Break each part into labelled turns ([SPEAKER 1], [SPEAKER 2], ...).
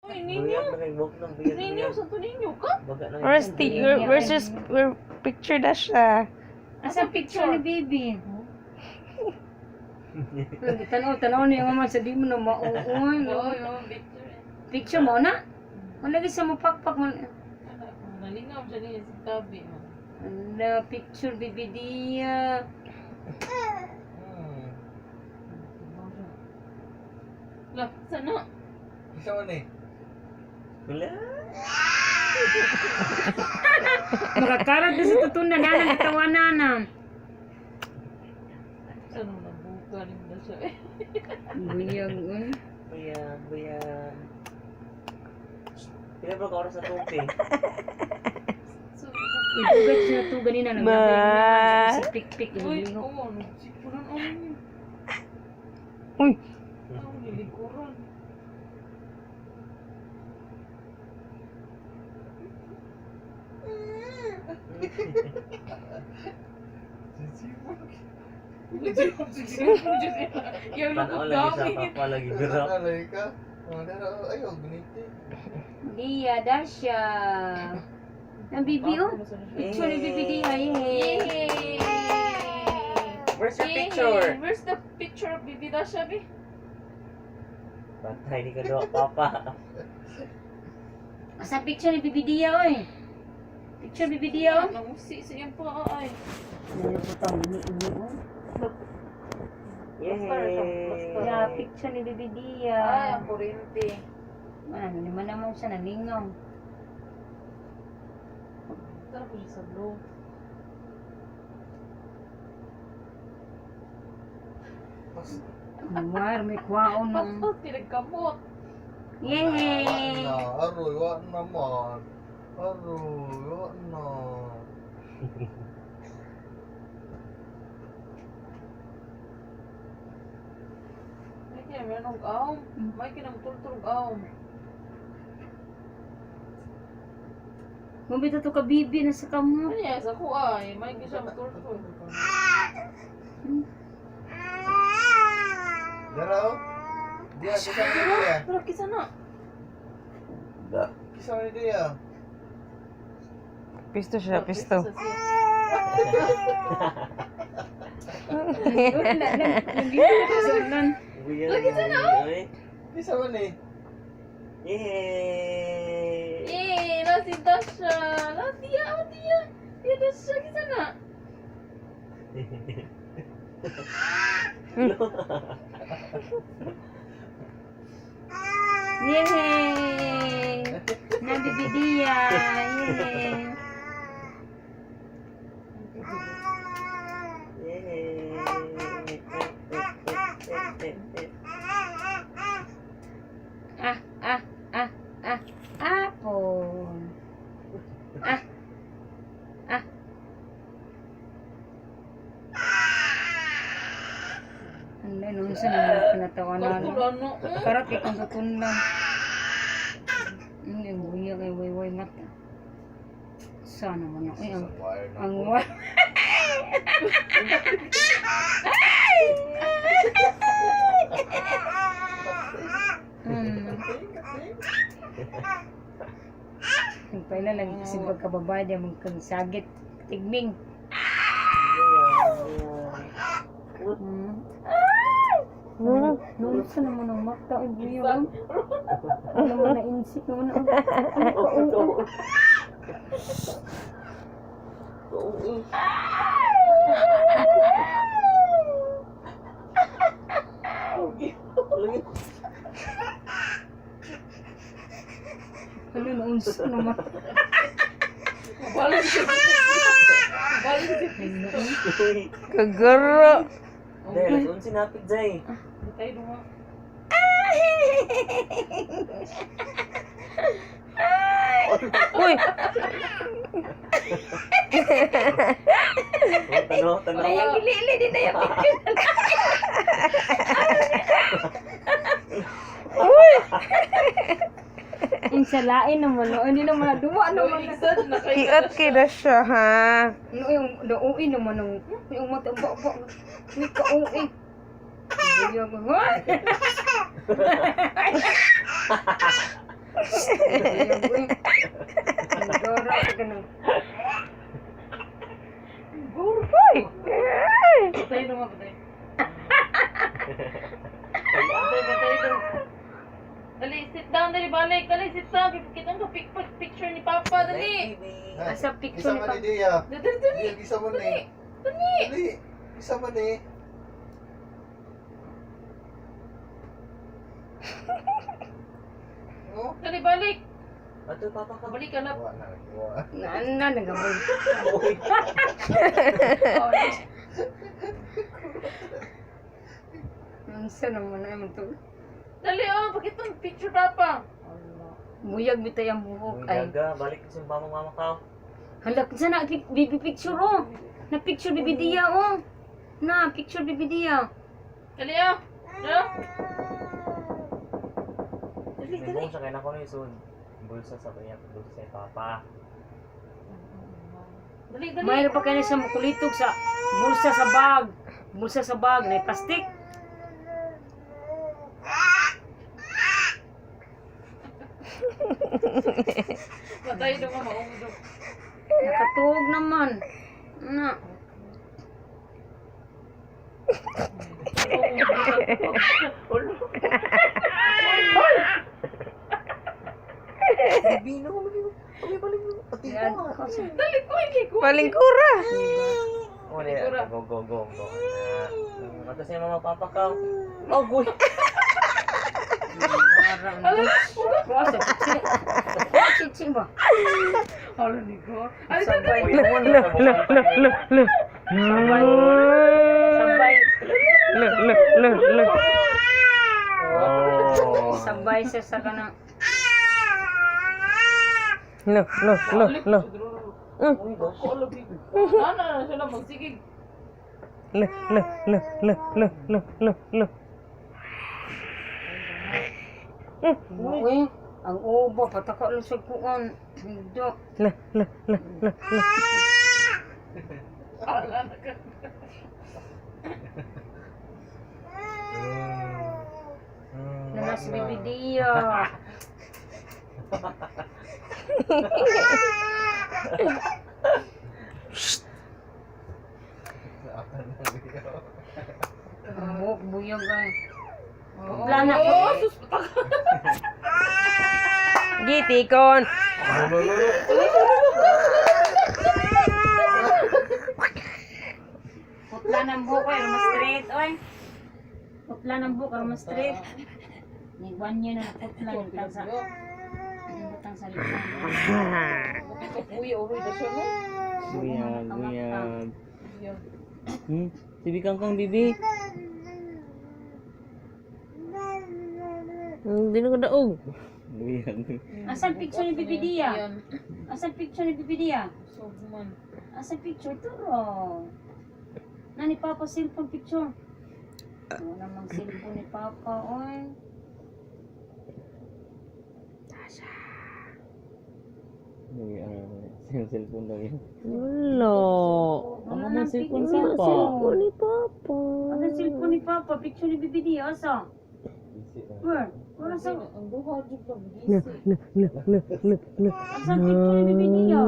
[SPEAKER 1] Ninyo, sa to ninyo ka?
[SPEAKER 2] Where's picture na siya?
[SPEAKER 3] Asa picture ni baby? Tanaw niya nga man sa di mo na mauuan. Picture mo na? Wala sa mo pakpak mo.
[SPEAKER 1] Nalingaw siya niya sa tabi.
[SPEAKER 3] Ala, picture baby dia.
[SPEAKER 1] Lah, sana.
[SPEAKER 4] Isa mo ni?
[SPEAKER 2] Wala.
[SPEAKER 3] Makakarag na sa tutunan na nagtawanan.
[SPEAKER 1] Sana nabuka rin na siya eh.
[SPEAKER 3] Buyag.
[SPEAKER 2] Buyag. Pila ba ka oras na tupi?
[SPEAKER 3] Ibugat siya to ganina naglagay sa pik-pik.
[SPEAKER 1] Uy, oo, nagsipunan ako niya.
[SPEAKER 2] Uy.
[SPEAKER 1] Ang nilikuran. Yang
[SPEAKER 2] Tanaw
[SPEAKER 1] lukot
[SPEAKER 2] lagi sa
[SPEAKER 1] kami.
[SPEAKER 2] papa lagi gerak.
[SPEAKER 4] Alay ka? Ayaw, ganito.
[SPEAKER 3] Dia Dasha. Ang bibi oh. Picture ni bibi dia.
[SPEAKER 1] Yay!
[SPEAKER 2] Where's your picture?
[SPEAKER 1] Where's the picture of Bibi Dasha, Bi?
[SPEAKER 2] Patay ni ka daw, papa.
[SPEAKER 3] Asa picture ni bibi dia oy. Picture bibi dia oh.
[SPEAKER 1] Nangusi sa iyang paa ay.
[SPEAKER 3] Ano po tong ini oh.
[SPEAKER 2] Yay!
[SPEAKER 3] Ya picture ni bibi
[SPEAKER 1] Ay,
[SPEAKER 3] dia.
[SPEAKER 1] ang kuryente.
[SPEAKER 3] Ano naman siya nalingaw.
[SPEAKER 1] Tara po siya sa blue.
[SPEAKER 3] War may kwaon ng.
[SPEAKER 1] Paspas, tinagkamot.
[SPEAKER 3] Yay!
[SPEAKER 4] Aroy, wala naman. Aroy, wala na.
[SPEAKER 1] May kinamyanong aom. May kinamutultulog aom.
[SPEAKER 3] Mabita to ka bibi na sa kamo.
[SPEAKER 1] Ano yan? Sa ko ay. May kinamutultulog.
[SPEAKER 4] Dara, oh. Dia, kisa mo ni dia.
[SPEAKER 1] Pero kisa na.
[SPEAKER 4] Kisa mo ni dia.
[SPEAKER 2] Pisto siya, pisto.
[SPEAKER 1] Lagi sana,
[SPEAKER 4] Kisa mo ni.
[SPEAKER 2] Yay!
[SPEAKER 1] Yay! Nasi Dasha! Natia! Natia! Ya Dasha! Kisa na?
[SPEAKER 3] Yay! Nabibi dia. Yay! Apon. Ano nung sa mga pinatawanan.
[SPEAKER 1] Ano?
[SPEAKER 3] Karat ikang katunlan. Ang buya kay way mata. Sana man ako. Ang wa. Ang pala lang kasi pagkababa niya magkagsagit. Tigming. Nung sa naman ang mata ay buyo. Ano naman na insik naman ang kauo. Ano na unsa naman.
[SPEAKER 1] Balik siya. Balik siya.
[SPEAKER 2] Kagaro. Dahil, kung sinapit dyan
[SPEAKER 1] Hindi tayo dunga.
[SPEAKER 2] Uy! Tanaw.
[SPEAKER 3] Ay, ang gilili din na yung picture.
[SPEAKER 2] Uy!
[SPEAKER 3] Ang salain naman, no? Hindi naman naduwa naman.
[SPEAKER 2] Kiot kina siya, ha?
[SPEAKER 3] Ano yung nauwi naman ng yung mata ba. Ni kauwi. Buya ko. Gora ka ganun.
[SPEAKER 5] Uy!
[SPEAKER 1] Patay naman, patay. Patay daw. Dali, sit down, dali, balik. Dali, sit down. Kita ko picture ni Papa, dali.
[SPEAKER 3] Asa picture
[SPEAKER 4] Isa
[SPEAKER 3] ni
[SPEAKER 4] man
[SPEAKER 3] Papa.
[SPEAKER 4] ni Dia.
[SPEAKER 1] Dali, dali.
[SPEAKER 4] Dia, isa man ni.
[SPEAKER 1] Dali.
[SPEAKER 4] Dali. Isa man ni. Oh,
[SPEAKER 1] Dali, balik.
[SPEAKER 2] Ato, papa ka.
[SPEAKER 1] Balik ka na.
[SPEAKER 4] wala na. Wala.
[SPEAKER 3] Naan nagaboy. Unsa naman na naman to?
[SPEAKER 1] Dali, oh. Pakita ang picture, Papa.
[SPEAKER 3] Buyag bitay ang buhok ay.
[SPEAKER 2] Gaga, balik kasi yung mama ka.
[SPEAKER 3] Hala, kinsa na bibi picture oh. Na picture bibi Dia oh. Na picture bibi Dia.
[SPEAKER 1] Dali, oh. Dali. Dali,
[SPEAKER 2] May
[SPEAKER 1] dali.
[SPEAKER 2] bulsa kayo na ko na yun. Bulsa sa kanya, bulsa sa papa.
[SPEAKER 1] Dali, dali.
[SPEAKER 3] Mayroon pa kayo sa makulitog sa bulsa sa bag. Bulsa sa bag na plastic.
[SPEAKER 1] Patay naman, maungdog.
[SPEAKER 3] Nakatuog naman. Na.
[SPEAKER 2] Bino ko, bino. Okay, balik mo. Pati
[SPEAKER 3] Yan.
[SPEAKER 1] Dali, ko, hindi ko.
[SPEAKER 5] Palingkura!
[SPEAKER 2] Oh, niya. Go. Matas niya mama papa ka. Oh, boy.
[SPEAKER 3] Kuasa chichi. Chichi ba?
[SPEAKER 1] Ano ni ko? Ay,
[SPEAKER 3] Sabay.
[SPEAKER 5] Look!
[SPEAKER 3] Sabay.
[SPEAKER 2] Oh.
[SPEAKER 3] Sabay siya sa kanang
[SPEAKER 5] Look!
[SPEAKER 2] Uy, go.
[SPEAKER 1] Nana, siya na magsigig.
[SPEAKER 5] Look!
[SPEAKER 3] Uy, ang ubo pataka lang sa kuan. Hindi.
[SPEAKER 5] Look!
[SPEAKER 1] Ala na ka.
[SPEAKER 3] Nana si Bibi Dia. Buyog ay. Plana ko.
[SPEAKER 1] Oh, sus, pataka.
[SPEAKER 5] Gitikon!
[SPEAKER 3] Putla ng buhok ay mas straight oy. Putla ng buhok ay mas straight. Ni banyo na putla ng tansa. Ang butang sa lipan.
[SPEAKER 1] Kuya, uroy na siya, no?
[SPEAKER 2] Buyag. Bibi kangkang, bibi.
[SPEAKER 5] Hindi na ko daog.
[SPEAKER 2] Buyag.
[SPEAKER 3] Asan picture ni Bibi Dia? Asan picture ni Bibi Dia?
[SPEAKER 1] Sogman.
[SPEAKER 3] Asan picture to ro? Nani Papa cellphone picture? Ano namang cellphone ni Papa oy.
[SPEAKER 2] Yung cellphone daw yun.
[SPEAKER 5] Wala.
[SPEAKER 3] Ano
[SPEAKER 2] man
[SPEAKER 3] nang
[SPEAKER 2] cellphone
[SPEAKER 3] picture?
[SPEAKER 2] sa Papa?
[SPEAKER 5] Ni Papa.
[SPEAKER 3] Asan cellphone ni Papa? Picture ni Bibi Dia asa? Where? Wala sa
[SPEAKER 1] Ang buha, jug lang.
[SPEAKER 5] Look!
[SPEAKER 3] asan picture ni Bibi Dia?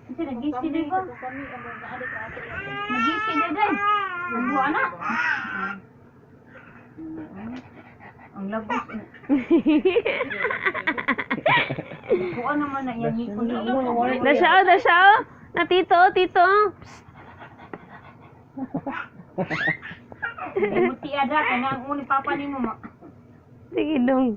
[SPEAKER 3] Ito nag-gisti din ba? Nag-gisti din din. Ang buha na. Ang labos. Buha naman na yan. Hipon na yan.
[SPEAKER 5] Nasya. Na tito.
[SPEAKER 3] Muti ada. Kanya ang uni papa ni mo.
[SPEAKER 5] Sige dong.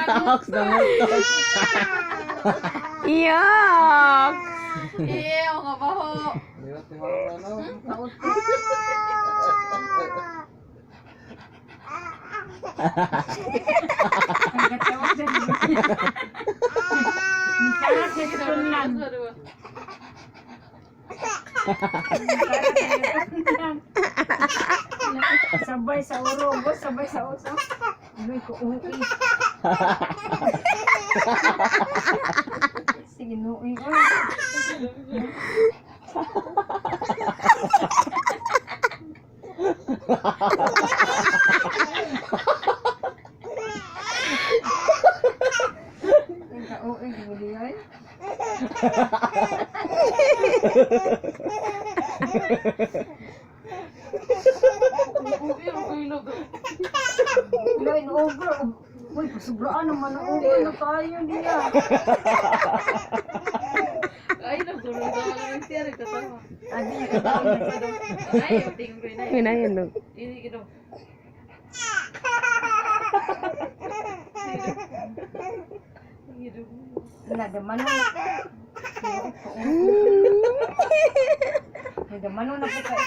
[SPEAKER 2] Taks na mo to.
[SPEAKER 5] Yak!
[SPEAKER 1] Iya, nga baho.
[SPEAKER 3] Taot ko. Ang katawa sa Ang karat na sa tunlan. Ang karat na sa tunlan. Sabay sa urobo, sabay sa uso. Ano ko uwi. Sige, nuwi. Uwi, guli yan. Lain over. Uy, sobraan naman ang over na tayo niya.
[SPEAKER 1] Ay, nagulong daw ako ng siya. Nagtatawa.
[SPEAKER 3] Adi, nagkataon na siya doon.
[SPEAKER 1] Ay, tingin ko yun.
[SPEAKER 5] Yun na yun, dong.
[SPEAKER 1] Ini gitu.
[SPEAKER 3] Nadaman na. Nadaman na po kayo.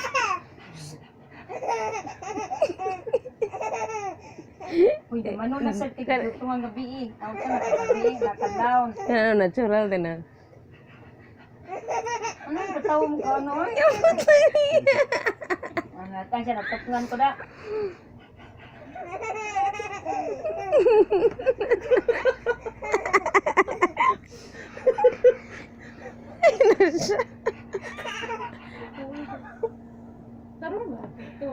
[SPEAKER 3] Uy, damano na sa tigluto nga gabi eh. Tawag sa gabi eh, nakalaon.
[SPEAKER 5] Ano, natural din na.
[SPEAKER 3] Ano yung katawa mo ka ano? Ang natang siya, nagtatungan ko na.
[SPEAKER 1] Taruh ba? Ito.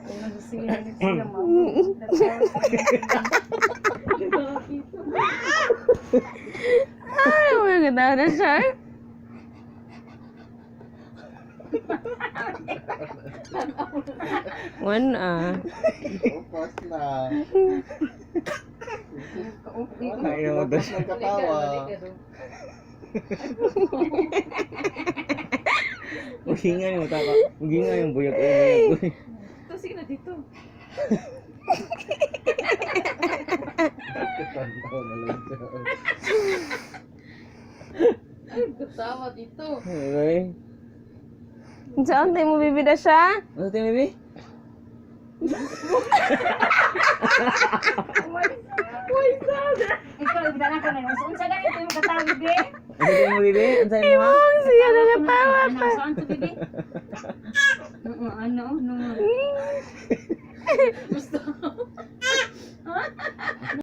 [SPEAKER 3] Kung nagsisigil sila mo.
[SPEAKER 5] Ay, mga katawa na siya. One,
[SPEAKER 4] Pas na.
[SPEAKER 2] Ayaw mo daw.
[SPEAKER 4] Nagkatawa.
[SPEAKER 2] Maginga yung mata ka. Maginga yung buyag ko. Buyag ko.
[SPEAKER 1] Ito, sige na dito.
[SPEAKER 4] Nagkatawa na lang siya.
[SPEAKER 1] Ay, katawa dito.
[SPEAKER 2] Okay.
[SPEAKER 5] saan tayo mo bibida siya?
[SPEAKER 2] Ano tayo, baby?
[SPEAKER 3] Ikaw, ibidanan ko na yun. Unsa ganito yung katawa, be?
[SPEAKER 2] Ano tayo mo, baby? Ano tayo mo, ha?
[SPEAKER 5] Ang siya nakatawa
[SPEAKER 3] Ano,
[SPEAKER 5] pa.
[SPEAKER 3] saan to, bebe? Ano, ano?
[SPEAKER 1] Gusto